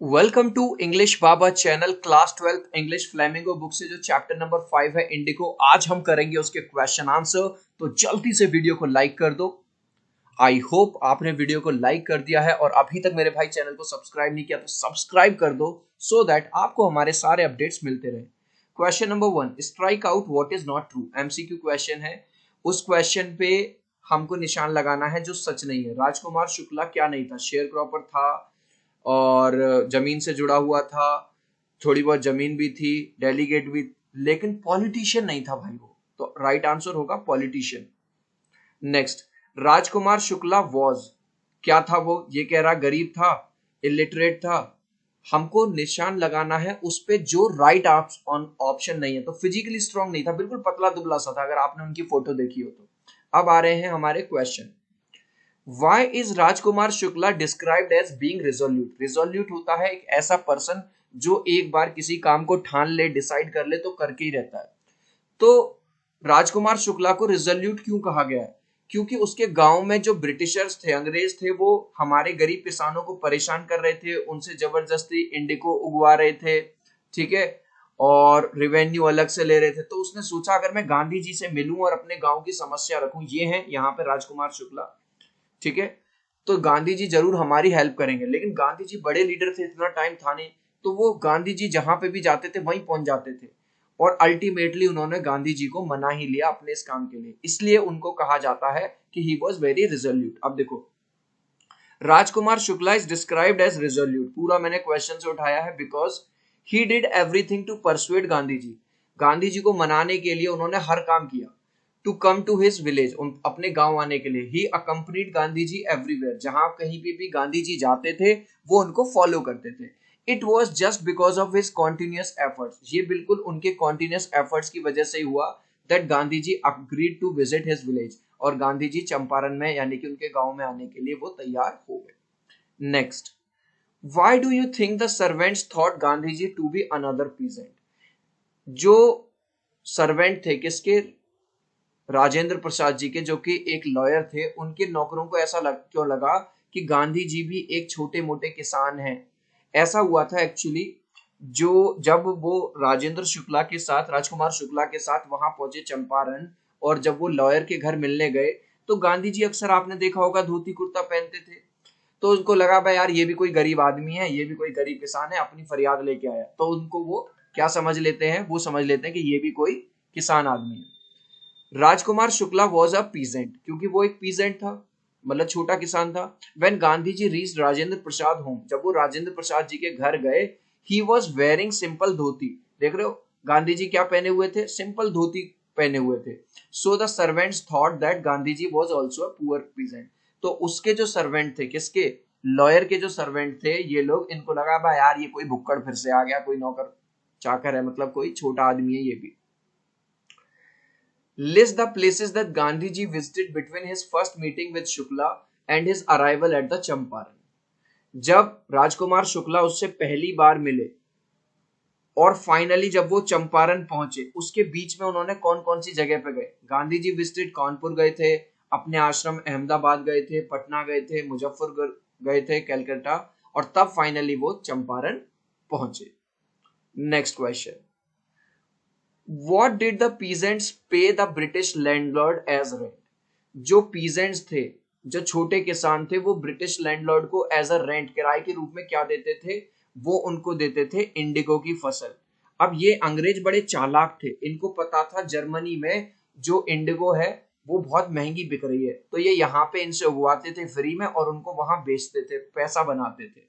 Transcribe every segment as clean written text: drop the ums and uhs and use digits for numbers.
Welcome to English Baba channel class 12 English flamingo book से जो chapter number 5 है Indigo. आज हम करेंगे उसके क्वेश्चन आंसर। तो जल्दी से वीडियो को लाइक कर दो। आई होप आपने वीडियो को लाइक कर दिया है और अभी तक मेरे भाई चैनल को सब्सक्राइब नहीं किया तो सब्सक्राइब कर दो सो दैट आपको हमारे सारे अपडेट्स मिलते रहे। Question number 1, strike out what is not true. MCQ question है। उस क्वेश्चन पे हमको निशान लगाना है जो सच नहीं है। राजकुमार शुक्ला क्या नहीं था? शेयर क्रॉपर था और जमीन से जुड़ा हुआ था, थोड़ी बहुत जमीन भी थी, डेलीगेट भी, लेकिन पॉलिटिशियन नहीं था भाई वो। तो राइट आंसर होगा politician. Next, Rajkumar Shukla was, क्या था वो? ये कह रहा गरीब था, इलिटरेट था। हमको निशान लगाना है उस पे जो राइट ऑप्शन नहीं है। तो फिजिकली स्ट्रांग नहीं था, बिल्कुल पतला दुबला सा था, अगर आपने उनकी फोटो देखी हो तो। अब आ रहे हैं हमारे question. Why is Rajkumar Shukla described as being resolute? Resolute होता है एक ऐसा पर्सन जो एक बार किसी काम को ठान ले, डिसाइड कर ले तो करके ही रहता है। तो राजकुमार शुक्ला को रिजोल्यूट क्यों कहा गया है? क्योंकि उसके गांव में जो ब्रिटिशर्स थे, अंग्रेज थे, वो हमारे गरीब किसानों को परेशान कर रहे थे, उनसे जबरदस्ती इंडिको उगवा रहे थे, ठीक है, और रिवेन्यू अलग से ले रहे थे। तो उसने सोचा अगर मैं गांधी जी से मिलूं और अपने गांव की समस्या रखूं, ये है यहाँ पे राजकुमार शुक्ला, ठीक है, तो गांधी जी जरूर हमारी हेल्प करेंगे। लेकिन गांधी जी बड़े लीडर थे, इतना टाइम था नहीं, तो वो गांधी जी जहां पे भी जाते थे वहीं पहुंच जाते थे और अल्टीमेटली उन्होंने गांधी जी को मना ही लिया अपने इस काम के लिए। इसलिए उनको कहा जाता है कि ही वॉज वेरी रिजोल्यूट। अब देखो, Rajkumar Shukla is described as resolute, पूरा मैंने क्वेश्चन से उठाया है, because he did everything to persuade Gandhi ji. Gandhi ji को मनाने के लिए उन्होंने हर काम किया। To come to his village, अपने गांव आने के लिए। He accompanied Gandhi ji everywhere, जहां कहीं पे भी गांधी जी जाते थे वो उनको फॉलो करते थे। It was just because of his continuous efforts, ये बिल्कुल उनके कॉन्टिन्यूस एफर्ट्स की वजह से ही हुआ that Gandhi ji agreed to visit his village, और गांधी जी चंपारण में यानी कि उनके गांव में आने के लिए वो तैयार हो गए। Next, why do you think the servants thought Gandhi ji to be another peasant? जो सर्वेंट थे किसके? राजेंद्र प्रसाद जी के, जो कि एक लॉयर थे, उनके नौकरों को ऐसा क्यों लगा कि गांधी जी भी एक छोटे मोटे किसान हैं? ऐसा हुआ था एक्चुअली, जो जब वो राजेंद्र शुक्ला के साथ, राजकुमार शुक्ला के साथ वहां पहुंचे चंपारण, और जब वो लॉयर के घर मिलने गए, तो गांधी जी अक्सर आपने देखा होगा धोती कुर्ता पहनते थे। तो उनको लगा भाई यार ये भी कोई गरीब आदमी है, ये भी कोई गरीब किसान है, अपनी फरियाद लेके आया। तो उनको वो क्या समझ लेते हैं? वो समझ लेते हैं कि ये भी कोई किसान आदमी है। Rajkumar Shukla was a peasant, क्योंकि वो एक पीजेंट था, मतलब छोटा किसान था। When Gandhi ji reached Rajendra Prasad home, जब वो राजेंद्र प्रसाद जी के घर गए, he was wearing simple dhoti. देख रहे हो गांधी जी क्या पहने हुए थे? सिंपल धोती पहने हुए थे। So the servants thought that Gandhi ji was also a poor peasant. तो उसके जो सर्वेंट थे, किसके? लॉयर के जो सर्वेंट थे, ये लोग, इनको लगा भाई यार ये कोई भुक्कड़ फिर से आ गया, कोई नौकर चाकर है, मतलब कोई छोटा आदमी है ये भी। List the places that Gandhiji visited between his first meeting with Shukla and his arrival at the Champaran. जब राजकुमार शुक्ला उससे पहली बार मिले और फाइनली जब वो चंपारण पहुंचे, उसके बीच में उन्होंने कौन कौन सी जगह पे गए? गांधी जी विजिटेड कानपुर गए थे, अपने आश्रम अहमदाबाद गए थे, पटना गए थे, मुजफ्फरगढ़ गए थे, कलकत्ता, और तब फाइनली वो चंपारण पहुंचे। Next question, What did the peasants pay the British landlord as rent? जो पीजेंट्स थे, जो छोटे किसान थे, वो ब्रिटिश लैंडलॉर्ड को एज अ रेंट, किराए के रूप में क्या देते थे? वो उनको देते थे इंडिगो की फसल। अब ये अंग्रेज बड़े चालाक थे, इनको पता था जर्मनी में जो इंडिगो है वो बहुत महंगी बिक रही है, तो ये यहाँ पे इनसे उगवाते थे फ्री में और उनको वहां बेचते थे, पैसा बनाते थे।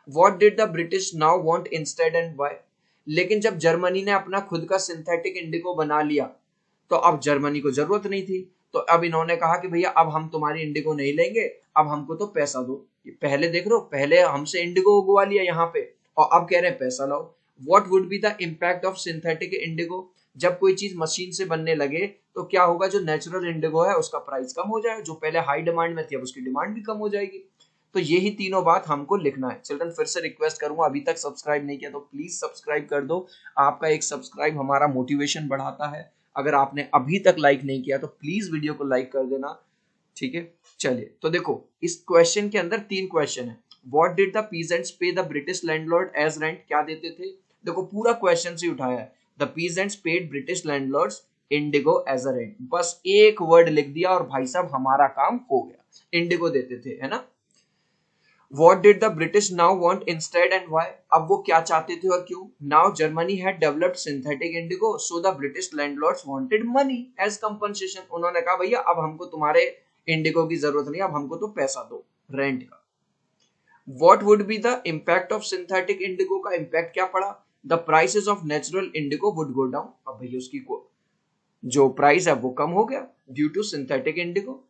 What did the British now want instead and why? लेकिन जब जर्मनी ने अपना खुद का सिंथेटिक इंडिगो बना लिया, तो अब जर्मनी को जरूरत नहीं थी। तो अब इन्होंने कहा कि भैया अब हम तुम्हारी इंडिगो नहीं लेंगे, अब हमको तो पैसा दो। पहले देख लो, पहले हमसे इंडिगो उगवा लिया यहाँ पे और अब कह रहे हैं पैसा लाओ। What would be the impact of synthetic Indigo? जब कोई चीज मशीन से बनने लगे तो क्या होगा? जो नेचुरल इंडिगो है उसका प्राइस कम हो जाएगा, जो पहले हाई डिमांड में थी अब उसकी डिमांड भी कम हो जाएगी। तो यही तीनों बात हमको लिखना है। चिल्ड्रन फिर से रिक्वेस्ट करूंगा, अभी तक सब्सक्राइब नहीं किया तो प्लीज सब्सक्राइब कर दो। आपका एक सब्सक्राइब हमारा मोटिवेशन बढ़ाता है। अगर आपने अभी तक लाइक नहीं किया तो प्लीज वीडियो को लाइक कर देना, ठीक है। चलिए तो देखो, इस क्वेश्चन के अंदर तीन क्वेश्चन है। What did the peasants pay the British landlord as rent, क्या देते थे? देखो पूरा क्वेश्चन से उठाया है, the peasants paid British landlords indigo as a rent, बस एक वर्ड लिख दिया और भाई साहब हमारा काम हो गया, इंडिगो देते थे, है ना। What did the British now want instead and why? अब वो क्या चाहते थे और क्यों? Now Germany had developed synthetic indigo, so the British landlords wanted money as compensation. उन्होंने कहा भैया अब हमको तुम्हारे इंडिगो की जरूरत नहीं, अब हमको तो पैसा दो रेंट का। What would be the impact of synthetic indigo? का इम्पैक्ट क्या पड़ा? The prices of natural indigo would go down. अब भैया उसकी जो प्राइस है वो कम हो गया ड्यू टू सिंथेटिक इंडिगो।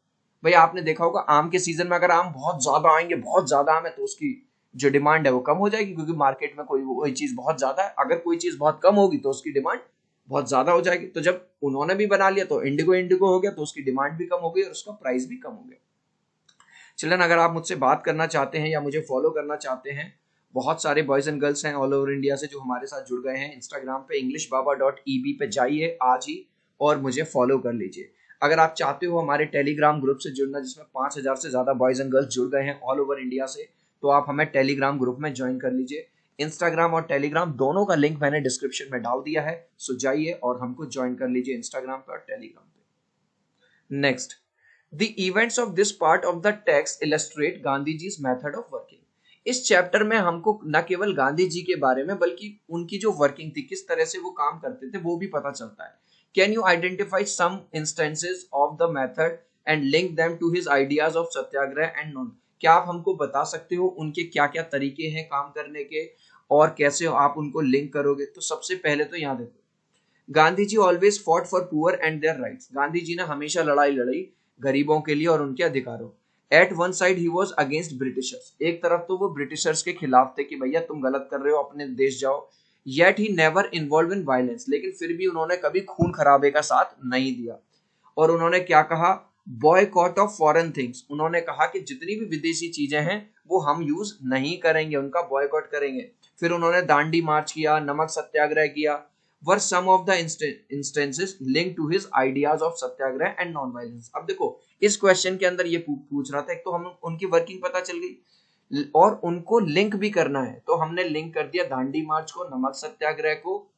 भाई आपने देखा होगा आम के सीजन में अगर आम बहुत ज्यादा आएंगे, बहुत ज्यादा आम है, तो उसकी जो डिमांड है वो कम हो जाएगी, क्योंकि मार्केट में कोई चीज बहुत ज्यादा है। अगर कोई चीज बहुत कम होगी तो उसकी डिमांड बहुत ज्यादा हो जाएगी। तो जब उन्होंने भी बना लिया तो इंडिगो इंडिगो हो गया, तो उसकी डिमांड भी कम हो गई और उसका प्राइस भी कम हो गया। चिल्ड्रन, अगर आप मुझसे बात करना चाहते हैं या मुझे फॉलो करना चाहते हैं, बहुत सारे बॉयज एंड गर्ल्स हैं ऑल ओवर इंडिया से जो हमारे साथ जुड़ गए हैं। इंस्टाग्राम पे englishbaba.eb पे जाइए आज ही और मुझे फॉलो कर लीजिए। अगर आप चाहते हो हमारे टेलीग्राम ग्रुप से जुड़ना, जिसमें 5000 से ज्यादा बॉयज एंड गर्ल्स जुड़ गए हैं ऑल ओवर इंडिया से, तो आप हमें टेलीग्राम ग्रुप में ज्वाइन कर लीजिए। इंस्टाग्राम और टेलीग्राम दोनों का लिंक मैंने डिस्क्रिप्शन में डाल दिया है, सो जाइए और हमको ज्वाइन कर लीजिए इंस्टाग्राम पे और टेलीग्राम पे। Next, The events of this part of the text illustrate गांधीजी's method of working. इस चैप्टर में हमको न केवल गांधी जी के बारे में बल्कि उनकी जो वर्किंग थी, किस तरह से वो काम करते थे, वो भी पता चलता है। Can you identify some instances of the method and link them to his ideas of Satyagraha and non? क्या आप हमको बता सकते हो उनके क्या क्या तरीके हैं काम करने के और कैसे आप उनको लिंक करोगे? तो सबसे पहले तो यहाँ देखो, Gandhi ji always fought for poor and their rights. Gandhi ji ने हमेशा लड़ाई लड़ी गरीबों के लिए और उनके अधिकारों। At one side he was against Britishers, एक तरफ तो वो ब्रिटिशर्स के खिलाफ थे कि भैया तुम गलत कर रहे हो, अपने देश जाओ। Yet he never involve in violence, लेकिन फिर भी उन्होंने कभी खून खराबे का साथ नहीं दिया। और उन्होंने क्या कहा? बॉयकॉट ऑफ फॉरेन थिंग्स, उन्होंने कहा कि जितनी भी विदेशी चीजें हैं वो हम यूज नहीं करेंगे, उनका बॉयकॉट करेंगे। फिर उन्होंने दांडी मार्च किया, नमक सत्याग्रह किया। Were some of the instances link to his ideas of satyagraha and non violence. अब देखो इस क्वेश्चन के अंदर ये पूछ रहा था, एक तो हम उनकी वर्किंग पता चल गई और उनको लिंक भी करना है, तो हमने लिंक कर दिया दांडी मार्च को, नमक सत्याग्रह को।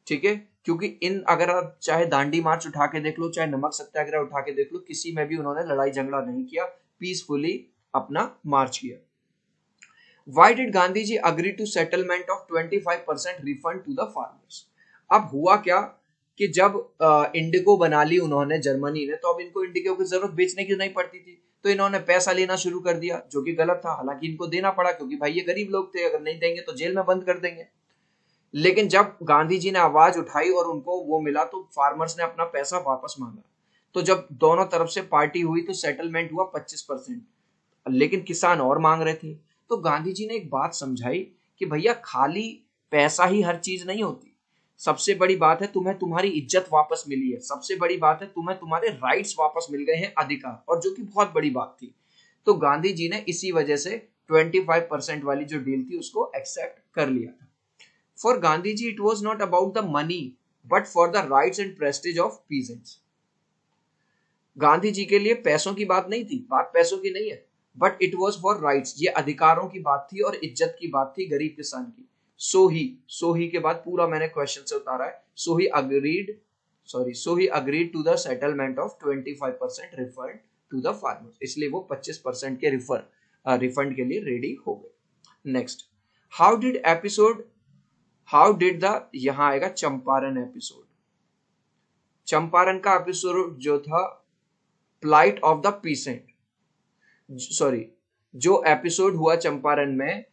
ठीक है, क्योंकि इन अगर आप चाहे दांडी मार्च उठा के देख लो, चाहे नमक सत्याग्रह उठा के देख लो, किसी में भी उन्होंने लड़ाई झगड़ा नहीं किया, पीसफुली अपना मार्च किया। Why did Gandhi ji agree to settlement of 25% refund to the farmers? अब हुआ क्या कि जब इंडिगो बना ली उन्होंने जर्मनी ने, तो अब इनको इंडिगो की जरूरत बेचने की नहीं पड़ती थी, तो इन्होंने पैसा लेना शुरू कर दिया, जो कि गलत था। हालांकि इनको देना पड़ा क्योंकि भाई ये गरीब लोग थे, अगर नहीं देंगे तो जेल में बंद कर देंगे। लेकिन जब गांधी जी ने आवाज उठाई और उनको वो मिला, तो फार्मर्स ने अपना पैसा वापस मांगा। तो जब दोनों तरफ से पार्टी हुई तो सेटलमेंट हुआ 25%, लेकिन किसान और मांग रहे थे। तो गांधी जी ने एक बात समझाई कि भैया खाली पैसा ही हर चीज नहीं होती, सबसे बड़ी बात है तुम्हें तुम्हारी इज्जत वापस मिली है, सबसे बड़ी बात है तुम्हें तुम्हारे राइट्स वापस मिल गए हैं, अधिकार, और जो कि बहुत बड़ी बात थी। तो गांधी जी ने इसी वजह से 25% वाली जो डील थी उसको एक्सेप्ट कर लिया था। For Gandhi ji it was not about the money but for the rights and prestige of peasants. Gandhi ji के लिए पैसों की बात नहीं थी, बात पैसों की नहीं है, but it was for rights, ये अधिकारों की बात थी और इज्जत की बात थी गरीब किसान की। सो ही के बाद पूरा मैंने क्वेश्चन से उतारा है। So he agreed to the settlement of 25% refund to the farmers, इसलिए वो 25% के रिफंड के लिए रेडी हो गए। नेक्स्ट, हाउ डिड द, यहां आएगा चंपारण एपिसोड। चंपारण का एपिसोड जो था plight of the peasant, sorry, जो एपिसोड हुआ चंपारण में,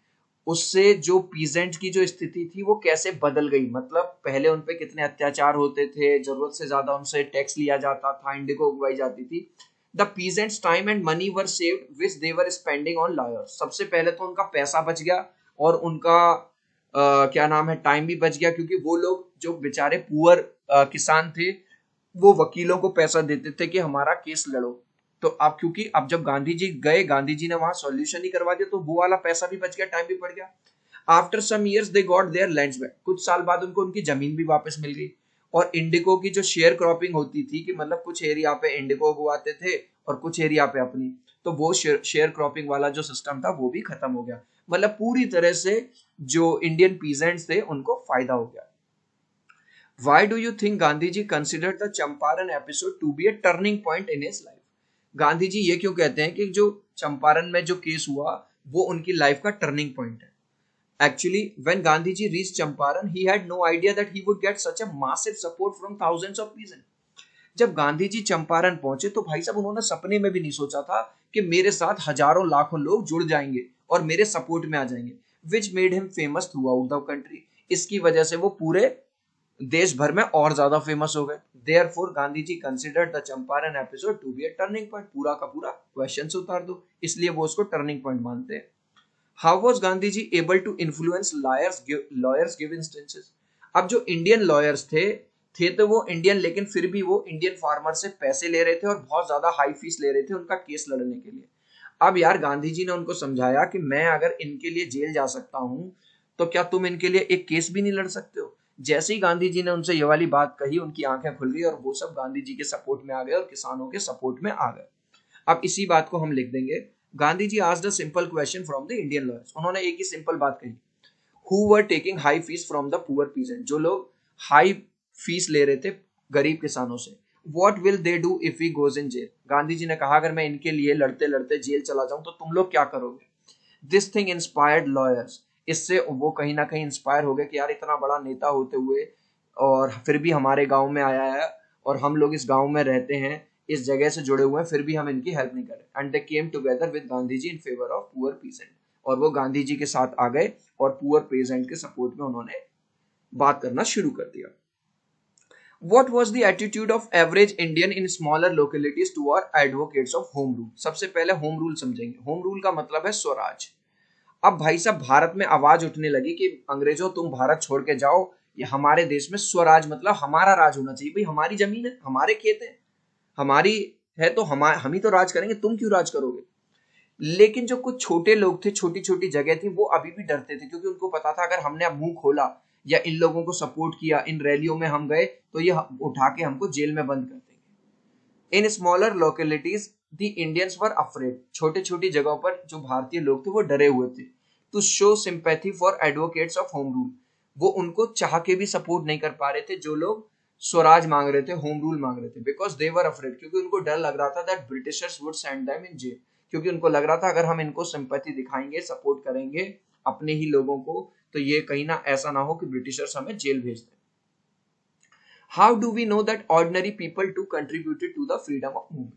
उससे जो पीजेंट की जो स्थिति थी वो कैसे बदल गई। मतलब पहले उनपे कितने अत्याचार होते थे, जरूरत से ज्यादा उनसे टैक्स लिया जाता था, इंडिगो उगवाई जाती थी। The peasants time and money were saved which they were spending on lawyers. सबसे पहले तो उनका पैसा बच गया और उनका क्या नाम है, टाइम भी बच गया, क्योंकि वो लोग जो बेचारे पुअर किसान थे वो वकीलों को पैसा देते थे कि हमारा केस लड़ो। तो अब क्योंकि अब जब गांधी जी गए, गांधी जी ने वहां सॉल्यूशन ही करवा दिया, तो वो वाला पैसा भी बच गया, टाइम भी बढ़ गया। After some years they got their lands back, कुछ साल बाद उनको उनकी जमीन भी वापस मिल गई। और इंडिगो की जो शेयर क्रॉपिंग होती थी कि मतलब कुछ एरिया पे इंडिगो उगवाते थे और कुछ एरिया पे अपनी, तो वो शेयर क्रॉपिंग वाला जो सिस्टम था वो भी खत्म हो गया। मतलब पूरी तरह से जो इंडियन पीजेंट्स थे उनको फायदा हो गया। Why do you think Gandhi ji considered the Champaran episode to be a turning point in his life? Gandhi ji ये क्यों कहते हैं कि जो चंपारण में जो केस हुआ वो उनकी लाइफ का टर्निंग पॉइंट है? Actually, when Gandhi ji reached Champaran, he had no idea that he would get such a massive support from thousands of peasants. जब गांधी जी चंपारण पहुंचे तो भाई साहब उन्होंने सपने में भी नहीं सोचा था कि मेरे साथ हजारों लाखों लोग जुड़ जाएंगे और मेरे सपोर्ट में आ जाएंगे, which made him famous through out the country. इसकी वजह से वो पूरे देश भर में और ज्यादा फेमस हो गए। Therefore Gandhi ji considered the Champaran episode to be a turning point. पूरा का पूरा क्वेश्चन से उतार दो, इसलिए वो उसको टर्निंग पॉइंट मानते हैं। How was Gandhi ji able to influence lawyers give instances? अब जो इंडियन लॉयर्स थे तो वो इंडियन, लेकिन फिर भी वो इंडियन फार्मर से पैसे ले रहे थे और बहुत ज्यादा हाई फीस ले रहे थे उनका केस लड़ने के लिए। अब यार गांधी जी ने उनको समझाया कि मैं अगर इनके लिए जेल जा सकता हूं तो क्या तुम इनके लिए एक केस भी नहीं लड़ सकते हो? जैसे ही गांधी जी ने उनसे ये वाली बात कही, उनकी आंखें खुल गई और वो सब गांधी जी के सपोर्ट में आ गए और किसानों के सपोर्ट में आ गए। अब इसी बात को हम लिख देंगे। Gandhi ji asked a simple question from the Indian lawyers. उन्होंने एक ही सिंपल बात कही, who were taking high fees from the poor peasant, जो लोग हाई फीस ले रहे थे गरीब किसानों से। What will they do if he goes in jail? Gandhi ji ने कहा अगर मैं इनके लिए लड़ते लड़ते जेल चला जाऊं तो तुम लोग क्या करोगे? This thing inspired lawyers. इससे वो कहीं ना कहीं इंस्पायर हो गए कि यार इतना बड़ा नेता होते हुए और फिर भी हमारे गांव में आया है और हम लोग इस गांव में रहते हैं, इस जगह से जुड़े हुए हैं, फिर भी हम इनकी हेल्प नहीं कर रहे। And they came together with Gandhi ji in favour of poor peasant. और वो गांधी जी के साथ आ गए और पुअर पीजेंट के सपोर्ट में उन्होंने बात करना शुरू कर दिया। What was the attitude of average Indian in smaller localities toward advocates of home rule? सबसे पहले होम रूल समझेंगे। होम रूल का मतलब है स्वराज। अब भाई साहब भारत में आवाज उठने लगी कि अंग्रेजों तुम भारत छोड़ के जाओ, ये हमारे देश में स्वराज मतलब हमारा राज होना चाहिए। भाई हमारी जमीन है, हमारे खेत है, हमारी है, तो हम ही तो राज करेंगे, तुम क्यों राज करोगे? लेकिन जो कुछ छोटे लोग थे, छोटी छोटी जगह थी, वो अभी भी डरते थे क्योंकि उनको पता था अगर हमने मुंह खोला या इन लोगों को सपोर्ट किया, इन रैलियों में हम गए तो ये उठा के हमको जेल में बंद कर देंगे। In smaller localities the Indians were afraid. छोटे छोटी जगहों पर जो भारतीय लोग थे वो डरे हुए थे। To show sympathy for advocates of home rule, वो उनको चाह के भी सपोर्ट नहीं कर पा रहे थे जो लोग स्वराज मांग रहे थे, होम रूल मांग रहे थे। बिकॉज दे वर अफ्रेड, क्योंकि उनको डर लग रहा था that Britishers would send them in jail. क्योंकि उनको लग रहा था अगर हम इनको सिंपैथी दिखाएंगे, सपोर्ट करेंगे अपने ही लोगों को, तो ये कहीं ना ऐसा ना हो कि ब्रिटिशर्स हमें जेल भेज दें। How do we know that ordinary people too contributed to the freedom of movement?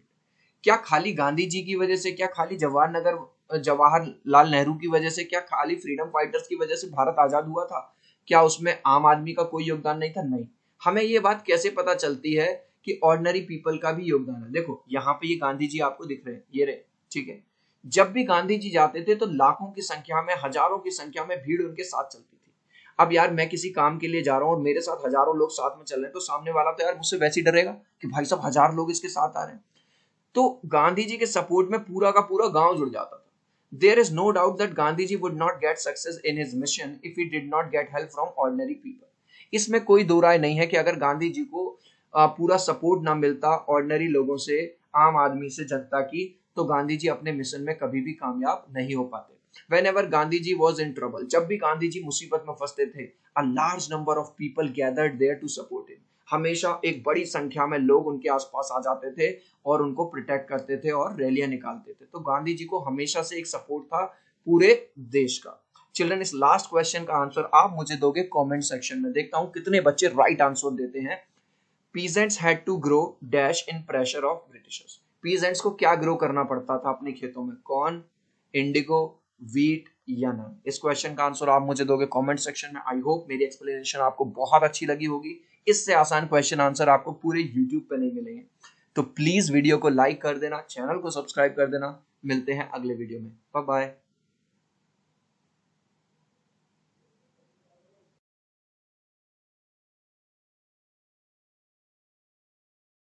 क्या खाली गांधी जी की वजह से, क्या खाली जवाहरलाल नेहरू की वजह से, क्या खाली फ्रीडम फाइटर्स की वजह से भारत आजाद हुआ था? क्या उसमें आम आदमी का कोई योगदान नहीं था? नहीं। हमें ये बात कैसे पता चलती है कि ऑर्डिनरी पीपल का भी योगदान है? देखो यहाँ पे ये गांधी जी आपको दिख रहे हैं, ये रहे, ठीक है। जब भी गांधी जी जाते थे तो लाखों की संख्या में, हजारों की संख्या में भीड़ उनके साथ चलती थी। अब यार मैं किसी काम के लिए जा रहा हूँ और मेरे साथ हजारों लोग साथ में चल रहे हैं, तो सामने वाला तो यार मुझसे वैसे ही डरेगा कि भाई साहब 1000 लोग इसके साथ आ रहे हैं। तो गांधी जी के सपोर्ट में पूरा का पूरा गांव जुड़ जाता था। There is no doubt that Gandhi ji would not get success in his mission if he did not get help from ordinary people. इसमें कोई दो राय नहीं है कि अगर गांधी जी को पूरा सपोर्ट ना मिलता ऑर्डिनरी लोगों से, आम आदमी से, जनता की, तो गांधी जी अपने मिशन में कभी भी कामयाब नहीं हो पाते। Whenever Gandhi ji was in trouble, जब भी गांधी जी मुसीबत में फंसते थे, a large number of people gathered there to support him. हमेशा एक बड़ी संख्या में लोग उनके आसपास आ जाते थे और उनको प्रोटेक्ट करते थे और रैलियां निकालते थे। तो गांधी जी को हमेशा से एक सपोर्ट था पूरे देश का। चिल्ड्रन, इस लास्ट क्वेश्चन का आंसर आप मुझे दोगे कमेंट सेक्शन में। देखता हूं कितने बच्चे राइट आंसर देते हैं। Peasants had to grow dash in pressure of Britishers. Peasants को क्या ग्रो करना पड़ता था अपने खेतों में? कॉर्न, इंडिगो, वीट या नन? इस क्वेश्चन का आंसर आप मुझे दोगे कमेंट सेक्शन में। आई होप मेरी एक्सप्लेनेशन आपको बहुत अच्छी लगी होगी। इससे आसान क्वेश्चन आंसर आपको पूरे यूट्यूब पे नहीं मिलेंगे। तो प्लीज वीडियो को लाइक कर देना, चैनल को सब्सक्राइब कर देना। मिलते हैं अगले वीडियो में। Bye bye.